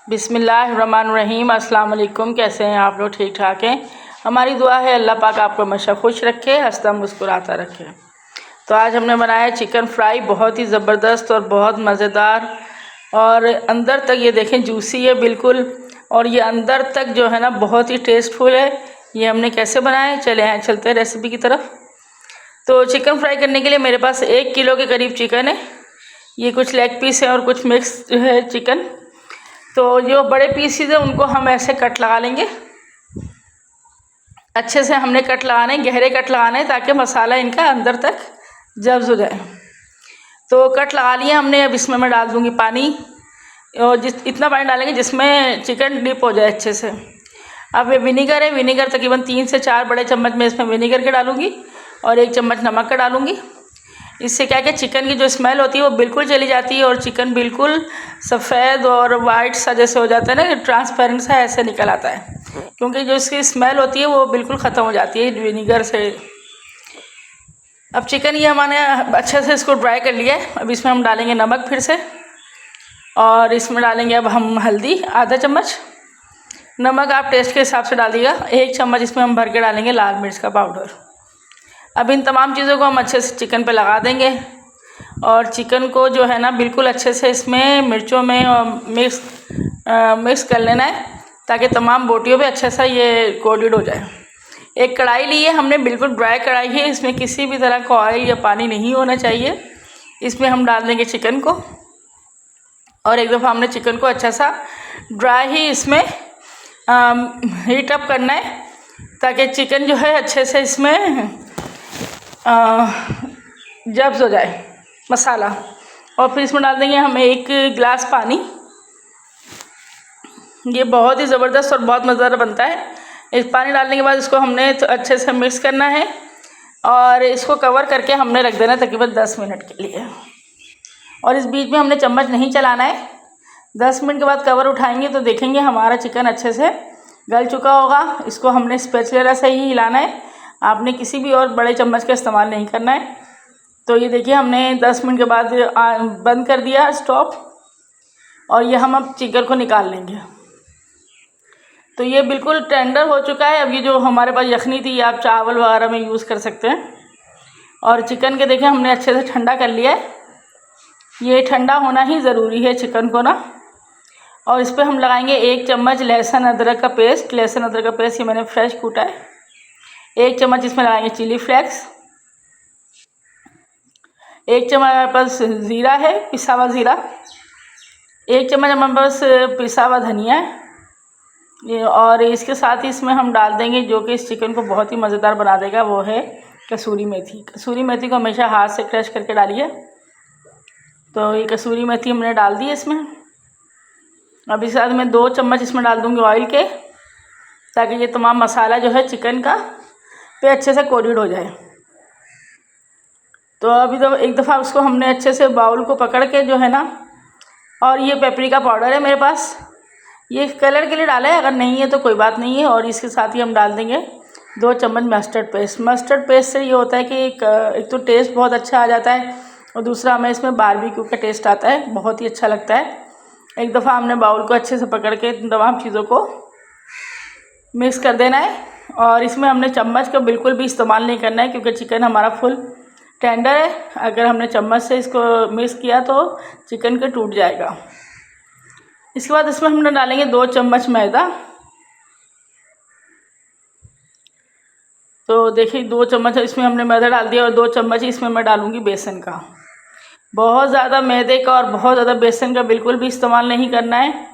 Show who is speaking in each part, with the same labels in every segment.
Speaker 1: बिस्मिल्लाहिर्रहमानिर्रहीम। अस्सलाम वालेकुम। कैसे हैं आप लोग? ठीक ठाक हैं। हमारी दुआ है अल्लाह पाक आपको हमेशा खुश रखे, हंसता मुस्कुराता रखे। तो आज हमने बनाया चिकन फ्राई, बहुत ही ज़बरदस्त और बहुत मज़ेदार, और अंदर तक ये देखें जूसी है बिल्कुल, और ये अंदर तक जो है ना बहुत ही टेस्टफुल है। ये हमने कैसे बनाया, चलते हैं रेसिपी की तरफ। तो चिकन फ्राई करने के लिए मेरे पास 1 किलो के करीब चिकन है। ये कुछ लेग पीस है और कुछ मिक्स है चिकन। तो जो बड़े पीसीज है उनको हम ऐसे कट लगा लेंगे। अच्छे से हमने कट लगाने, गहरे कट लगाने, ताकि मसाला इनका अंदर तक जब्ज़ हो जाए। तो कट लगा लिए हमने। अब इसमें मैं डाल दूँगी पानी, और इतना पानी डालेंगे जिसमें चिकन डिप हो जाए अच्छे से। अब ये विनीगर है, विनीगर तकरीबन 3 से 4 बड़े चम्मच में इसमें विनीगर के डालूँगी, और 1 चम्मच नमक का डालूँगी। इससे क्या कि चिकन की जो स्मेल होती है वो बिल्कुल चली जाती है, और चिकन बिल्कुल सफ़ेद और वाइट सा जैसे हो जाता है ना, ट्रांसपेरेंट सा ऐसे निकल आता है, क्योंकि जो इसकी स्मेल होती है वो बिल्कुल ख़त्म हो जाती है विनीगर से। अब चिकन ये हमने अच्छे से इसको ड्राई कर लिया है। अब इसमें हम डालेंगे नमक फिर से, और इसमें डालेंगे अब हम हल्दी आधा चम्मच। नमक आप टेस्ट के हिसाब से डालिएगा। 1 चम्मच इसमें हम भर के डालेंगे लाल मिर्च का पाउडर। अब इन तमाम चीज़ों को हम अच्छे से चिकन पे लगा देंगे, और चिकन को जो है ना बिल्कुल अच्छे से इसमें मिर्चों में मिक्स कर लेना है, ताकि तमाम बोटियों पे अच्छे से ये कोटेड हो जाए। एक कढ़ाई ली है हमने, बिल्कुल ड्राई कढ़ाई है, इसमें किसी भी तरह का ऑयल या पानी नहीं होना चाहिए। इसमें हम डाल देंगे चिकन को, और एक दफ़ा हमने चिकन को अच्छा सा ड्राई ही इसमें हीट अप करना है, ताकि चिकन जो है अच्छे से इसमें जब्स हो जाए मसाला। और फिर इसमें डाल देंगे हम 1 गिलास पानी। ये बहुत ही ज़बरदस्त और बहुत मज़ेदार बनता है। इस पानी डालने के बाद इसको हमने तो अच्छे से मिक्स करना है, और इसको कवर करके हमने रख देना है तकरीबन 10 मिनट के लिए। और इस बीच में हमने चम्मच नहीं चलाना है। 10 मिनट के बाद कवर उठाएंगे तो देखेंगे हमारा चिकन अच्छे से गल चुका होगा। इसको हमने स्पैचुला से ही हिलाना है, आपने किसी भी और बड़े चम्मच का इस्तेमाल नहीं करना है। तो ये देखिए हमने 10 मिनट के बाद बंद कर दिया स्टॉप, और ये हम अब चिकन को निकाल लेंगे। तो ये बिल्कुल टेंडर हो चुका है। अब ये जो हमारे पास यखनी थी, आप चावल वगैरह में यूज़ कर सकते हैं। और चिकन के देखिए हमने अच्छे से ठंडा कर लिया है। ये ठंडा होना ही ज़रूरी है चिकन को ना। और इस पर हम लगाएंगे 1 चम्मच लहसुन अदरक का पेस्ट। लहसुन अदरक का पेस्ट ये मैंने फ्रेश कूटा है। 1 चम्मच इसमें लगाएंगे चिली फ्लेक्स। 1 चम्मच हमारे पास ज़ीरा है, पिसा हुआ ज़ीरा। 1 चम्मच हमारे पास पिसा हुआ धनिया है। ये और इसके साथ ही इसमें हम डाल देंगे, जो कि इस चिकन को बहुत ही मज़ेदार बना देगा, वो है कसूरी मेथी। कसूरी मेथी को हमेशा हाथ से क्रश करके डालिए। तो ये कसूरी मेथी हमने डाल दी है इसमें। अब इस साथ में 2 चम्मच इसमें डाल दूँगी ऑयल के, ताकि ये तमाम मसाला जो है चिकन का पे अच्छे से कोटेड हो जाए। तो अभी तो एक दफ़ा उसको हमने अच्छे से बाउल को पकड़ के जो है ना, और ये पेपरिका पाउडर है मेरे पास, ये कलर के लिए डाला है, अगर नहीं है तो कोई बात नहीं है। और इसके साथ ही हम डाल देंगे 2 चम्मच मस्टर्ड पेस्ट। मस्टर्ड पेस्ट से ये होता है कि एक तो टेस्ट बहुत अच्छा आ जाता है, और दूसरा हमें इसमें बारबेक्यू का टेस्ट आता है, बहुत ही अच्छा लगता है। एक दफ़ा हमने बाउल को अच्छे से पकड़ के तमाम चीज़ों को मिक्स कर देना है। और इसमें हमने चम्मच का बिल्कुल भी इस्तेमाल नहीं करना है, क्योंकि चिकन हमारा फुल टेंडर है। अगर हमने चम्मच से इसको मिक्स किया तो चिकन के टूट जाएगा। इसके बाद इसमें हमने डालेंगे 2 चम्मच मैदा। तो देखिए 2 चम्मच इसमें हमने मैदा डाल दिया, और 2 चम्मच इसमें मैं डालूँगी बेसन का। बहुत ज़्यादा मैदे का और बहुत ज़्यादा बेसन का बिल्कुल भी इस्तेमाल नहीं करना है।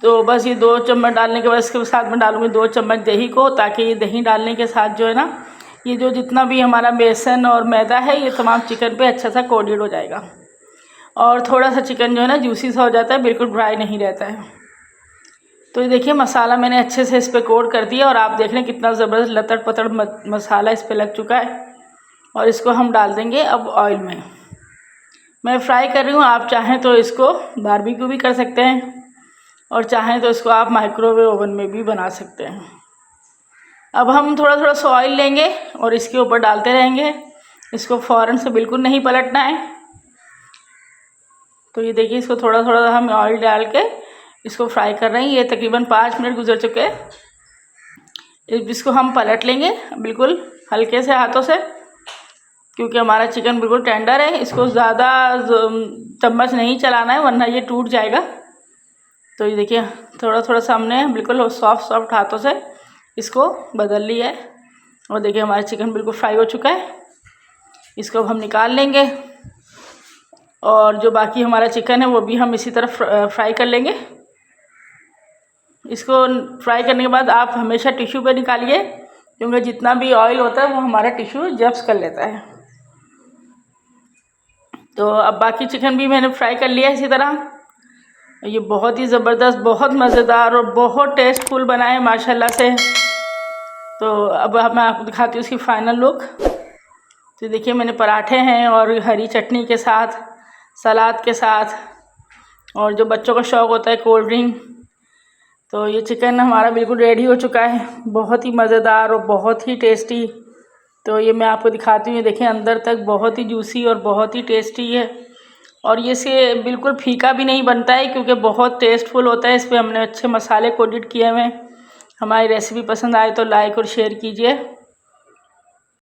Speaker 1: तो बस ये 2 चम्मच डालने के बाद इसके साथ में डालूँगी 2 चम्मच दही को, ताकि ये दही डालने के साथ जो है ना, ये जो जितना भी हमारा बेसन और मैदा है ये तमाम चिकन पे अच्छा सा कोटेड हो जाएगा। और थोड़ा सा चिकन जो है ना जूसी सा हो जाता है, बिल्कुल ड्राई नहीं रहता है। तो ये देखिए मसाला मैंने अच्छे से इस पर कोट कर दिया, और आप देख रहे हैं कितना ज़बरदस्त लतड़ पतड़ मसाला इस पर लग चुका है। और इसको हम डाल देंगे अब ऑयल में। मैं फ्राई कर रही हूँ, आप चाहें तो इसको बारबेक्यू भी कर सकते हैं, और चाहें तो इसको आप माइक्रोवेव ओवन में भी बना सकते हैं। अब हम थोड़ा थोड़ा सा ऑयल लेंगे और इसके ऊपर डालते रहेंगे। इसको फ़ौरन से बिल्कुल नहीं पलटना है। तो ये देखिए इसको थोड़ा थोड़ा हम ऑयल डाल के इसको फ्राई कर रहे हैं। ये तकरीबन 5 मिनट गुजर चुके हैं। इसको हम पलट लेंगे बिल्कुल हल्के से हाथों से, क्योंकि हमारा चिकन बिल्कुल टेंडर है। इसको ज़्यादा चम्मच नहीं चलाना है वरना ये टूट जाएगा। तो ये देखिए थोड़ा थोड़ा सा हमने बिल्कुल सॉफ्ट हाथों से इसको बदल लिया है। और देखिए हमारा चिकन बिल्कुल फ्राई हो चुका है। इसको अब हम निकाल लेंगे और जो बाकी हमारा चिकन है वो भी हम इसी तरह फ्राई कर लेंगे। इसको फ्राई करने के बाद आप हमेशा टिश्यू पे निकालिए, क्योंकि जितना भी ऑयल होता है वो हमारा टिश्यू जब्स कर लेता है। तो अब बाकी चिकन भी मैंने फ्राई कर लिया है इसी तरह। ये बहुत ही ज़बरदस्त, बहुत मज़ेदार और बहुत टेस्टफुल बना है माशाल्लाह से। तो अब मैं आपको दिखाती हूँ इसकी फ़ाइनल लुक। तो देखिए मैंने पराठे हैं और हरी चटनी के साथ, सलाद के साथ, और जो बच्चों का शौक़ होता है कोल्ड ड्रिंक। तो ये चिकन हमारा बिल्कुल रेडी हो चुका है, बहुत ही मज़ेदार और बहुत ही टेस्टी। तो ये मैं आपको दिखाती हूँ, ये देखें अंदर तक बहुत ही जूसी और बहुत ही टेस्टी है। और ये से बिल्कुल फीका भी नहीं बनता है, क्योंकि बहुत टेस्टफुल होता है। इस पर हमने अच्छे मसाले कोटेड किए हुए हैं। हमारी रेसिपी पसंद आए तो लाइक और शेयर कीजिए।